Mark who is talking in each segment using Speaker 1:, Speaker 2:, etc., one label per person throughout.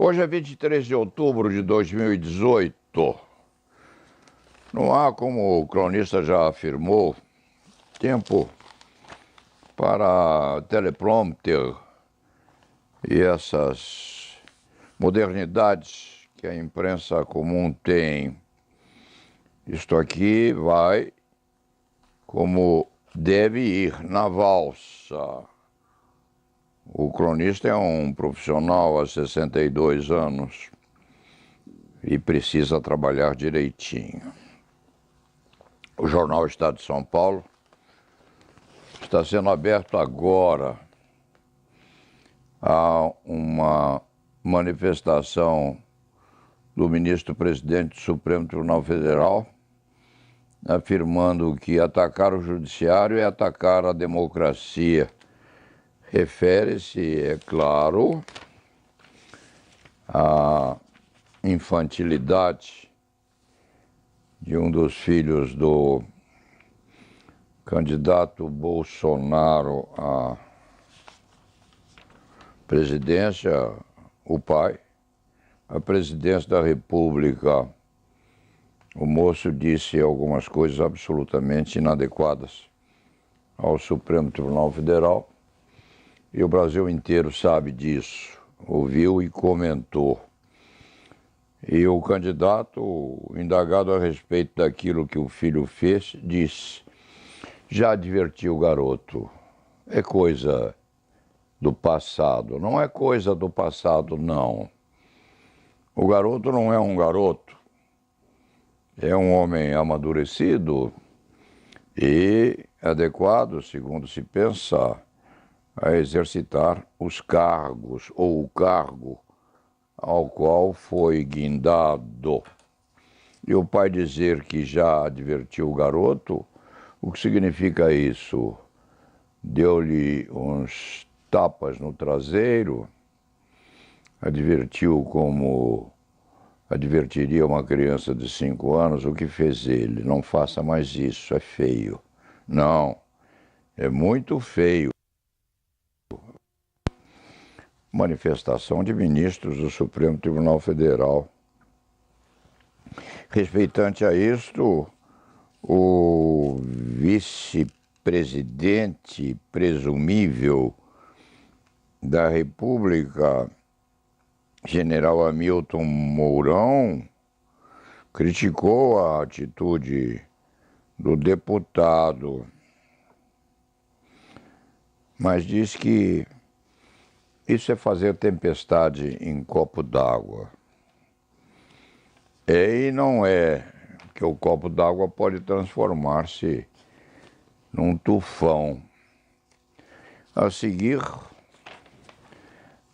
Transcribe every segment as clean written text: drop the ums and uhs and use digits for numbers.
Speaker 1: Hoje é 23 de outubro de 2018. Não há, como o cronista já afirmou, tempo para teleprompter e essas modernidades que a imprensa comum tem. Isto aqui vai como deve ir, na valsa. O cronista é um profissional há 62 anos e precisa trabalhar direitinho. O jornal Estado de São Paulo está sendo aberto agora a uma manifestação do ministro-presidente do Supremo Tribunal Federal, afirmando que atacar o judiciário é atacar a democracia. Refere-se, é claro, à infantilidade de um dos filhos do candidato Bolsonaro à presidência, o pai, à presidência da República. O moço disse algumas coisas absolutamente inadequadas ao Supremo Tribunal Federal e o Brasil inteiro sabe disso, ouviu e comentou. E o candidato, indagado a respeito daquilo que o filho fez, disse: já adverti o garoto, é coisa do passado. Não é coisa do passado, não. O garoto não é um garoto, é um homem amadurecido e adequado, segundo se pensa, a exercitar os cargos ou o cargo ao qual foi guindado. E o pai dizer que já advertiu o garoto, o que significa isso? Deu-lhe uns tapas no traseiro, advertiu como advertiria uma criança de 5 anos. O que fez ele? Não faça mais isso, é feio. Não, é muito feio. Manifestação de ministros do Supremo Tribunal Federal. Respeitante a isto, o vice-presidente presumível da República, general Hamilton Mourão, criticou a atitude do deputado, mas diz que isso é fazer tempestade em copo d'água. E não é, que o copo d'água pode transformar-se num tufão. A seguir,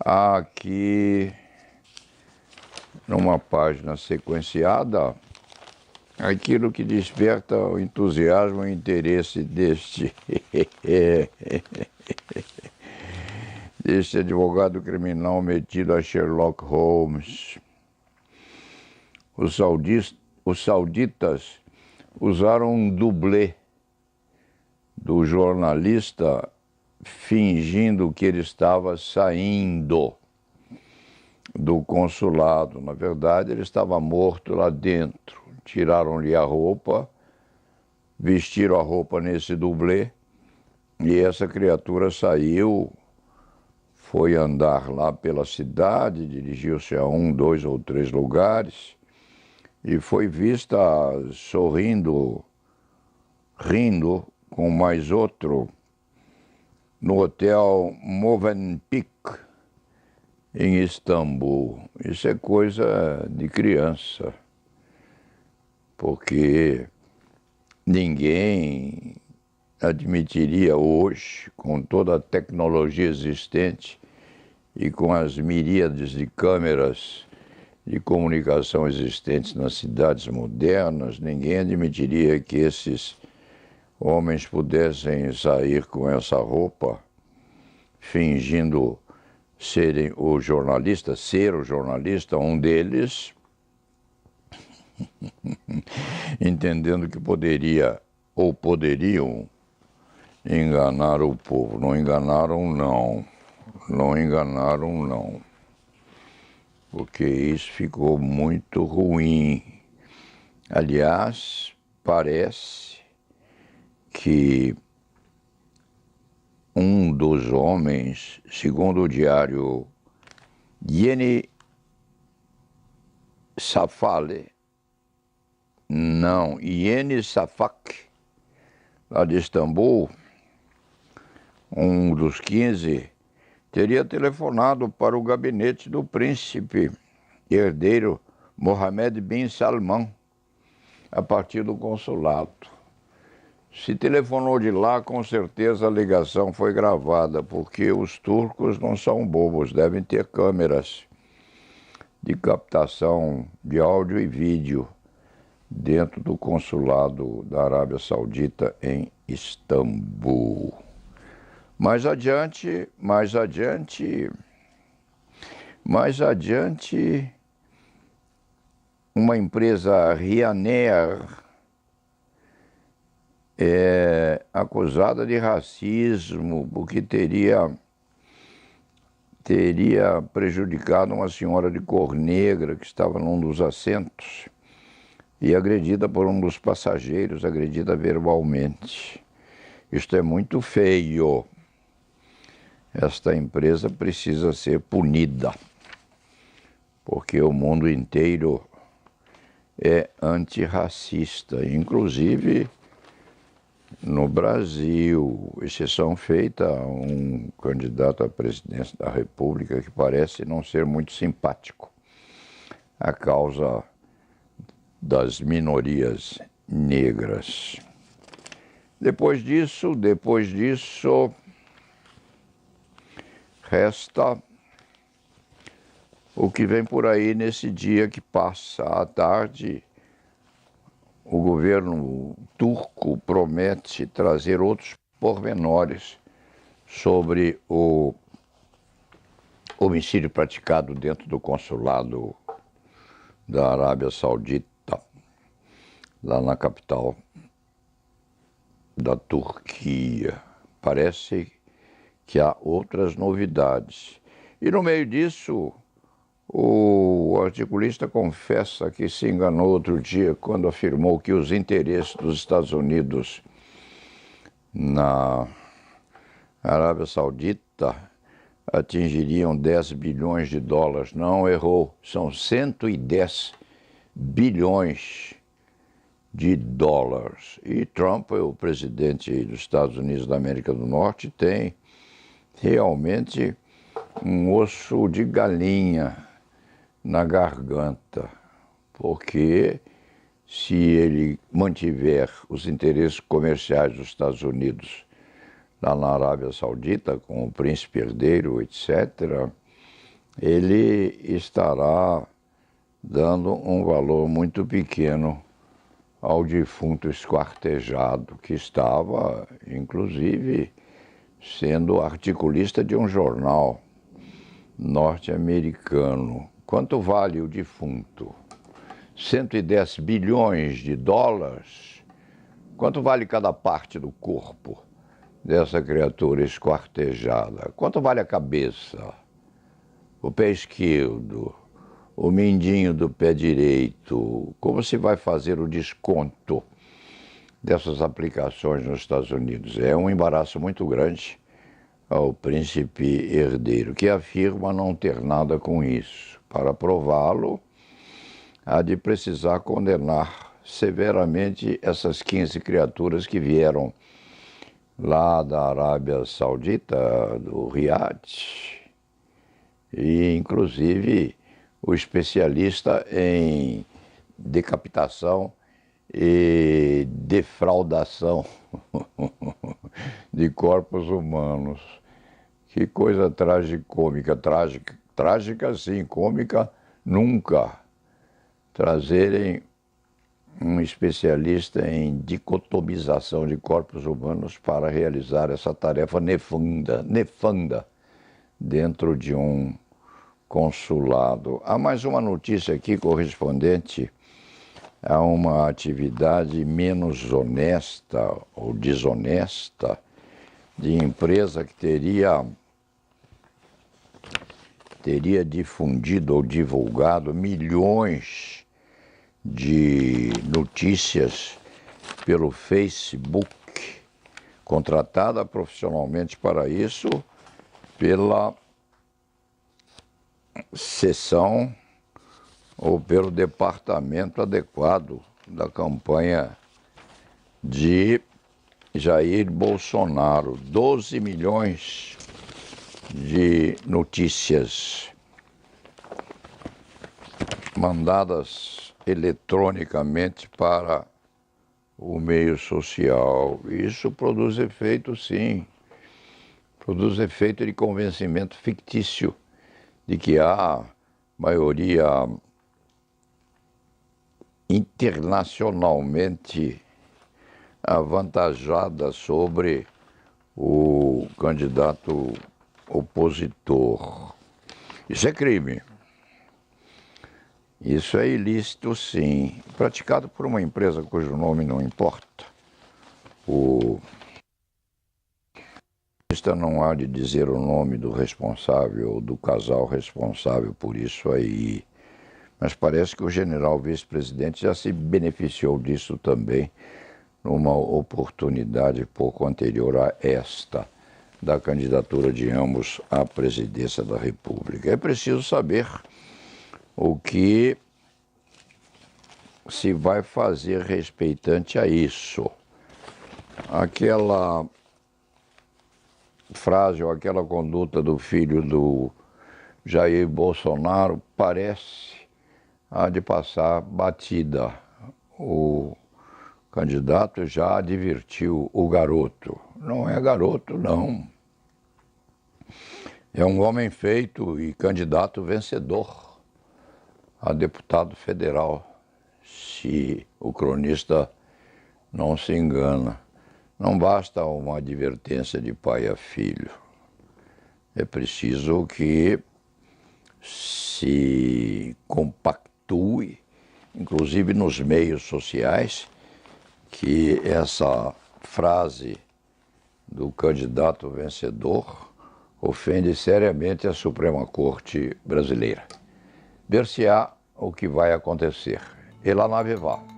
Speaker 1: aqui, numa página sequenciada, aquilo que desperta o entusiasmo e o interesse deste este advogado criminal metido a Sherlock Holmes. Os sauditas usaram um dublê do jornalista fingindo que ele estava saindo do consulado. Na verdade, ele estava morto lá dentro. Tiraram-lhe a roupa, vestiram a roupa nesse dublê e essa criatura saiu, foi andar lá pela cidade, dirigiu-se a 1, 2 ou 3 lugares e foi vista sorrindo, rindo com mais outro no hotel Movenpick, em Istambul. Isso é coisa de criança, porque ninguém admitiria hoje, com toda a tecnologia existente e com as miríades de câmeras de comunicação existentes nas cidades modernas, ninguém admitiria que esses homens pudessem sair com essa roupa, fingindo serem o jornalista, ser o jornalista, um deles, entendendo que poderia ou poderiam enganar o povo. Não enganaram, não. Não enganaram, não. porque isso ficou muito ruim. Aliás, parece que um dos homens, segundo o diário Yeni Safak, lá de Istambul, um dos 15, teria telefonado para o gabinete do príncipe herdeiro Mohammed bin Salman, a partir do consulado. Se telefonou de lá, com certeza a ligação foi gravada, porque os turcos não são bobos, devem ter câmeras de captação de áudio e vídeo dentro do consulado da Arábia Saudita em Istambul. Mais adiante, uma empresa Ryanair é acusada de racismo porque teria prejudicado uma senhora de cor negra que estava num dos assentos e agredida por um dos passageiros, agredida verbalmente. Isto é muito feio. Esta empresa precisa ser punida, porque o mundo inteiro é antirracista, inclusive no Brasil, exceção feita a um candidato à presidência da República que parece não ser muito simpático à causa das minorias negras. Depois disso, resta o que vem por aí nesse dia que passa. À tarde, o governo turco promete trazer outros pormenores sobre o homicídio praticado dentro do consulado da Arábia Saudita, lá na capital da Turquia. Parece que há outras novidades. E no meio disso, o articulista confessa que se enganou outro dia quando afirmou que os interesses dos Estados Unidos na Arábia Saudita atingiriam 10 bilhões de dólares. Não, errou. São 110 bilhões de dólares. E Trump, o presidente dos Estados Unidos da América do Norte, tem realmente um osso de galinha na garganta, porque se ele mantiver os interesses comerciais dos Estados Unidos lá na Arábia Saudita, com o príncipe herdeiro, etc., ele estará dando um valor muito pequeno ao defunto esquartejado, que estava, inclusive, sendo articulista de um jornal norte-americano. Quanto vale o defunto? 110 bilhões de dólares? Quanto vale cada parte do corpo dessa criatura esquartejada? Quanto vale a cabeça, o pé esquerdo, o mindinho do pé direito? Como se vai fazer o desconto dessas aplicações nos Estados Unidos? É um embaraço muito grande ao príncipe herdeiro, que afirma não ter nada com isso. Para prová-lo, há de precisar condenar severamente essas 15 criaturas que vieram lá da Arábia Saudita, do Riad, e inclusive o especialista em decapitação e defraudação de corpos humanos. Que coisa tragicômica, trágica sim, cômica nunca, trazerem um especialista em dicotomização de corpos humanos para realizar essa tarefa nefanda dentro de um consulado. Há mais uma notícia aqui correspondente a uma atividade menos honesta ou desonesta de empresa que teria teria difundido ou divulgado milhões de notícias pelo Facebook, contratada profissionalmente para isso pela seção ou pelo departamento adequado da campanha de Jair Bolsonaro. 12 milhões de notícias mandadas eletronicamente para o meio social. Isso produz efeito, sim. Produz efeito de convencimento fictício de que há maioria internacionalmente avantajada sobre o candidato opositor. Isso é crime. Isso é ilícito, sim, praticado por uma empresa cujo nome não importa. O jornalista não há de dizer o nome do responsável ou do casal responsável por isso aí, mas parece que o general vice-presidente já se beneficiou disso também numa oportunidade pouco anterior a esta, da candidatura de ambos à presidência da República. É preciso saber o que se vai fazer respeitante a isso. Aquela frase ou aquela conduta do filho do Jair Bolsonaro parece a de passar batida. O candidato já advertiu o garoto. Não é garoto, não. É um homem feito e candidato vencedor a deputado federal, se o cronista não se engana. Não basta uma advertência de pai a filho. É preciso que se compactue, inclusive nos meios sociais, que essa frase do candidato vencedor ofende seriamente a Suprema Corte brasileira. Ver-se-á o que vai acontecer. E lá na Vevá.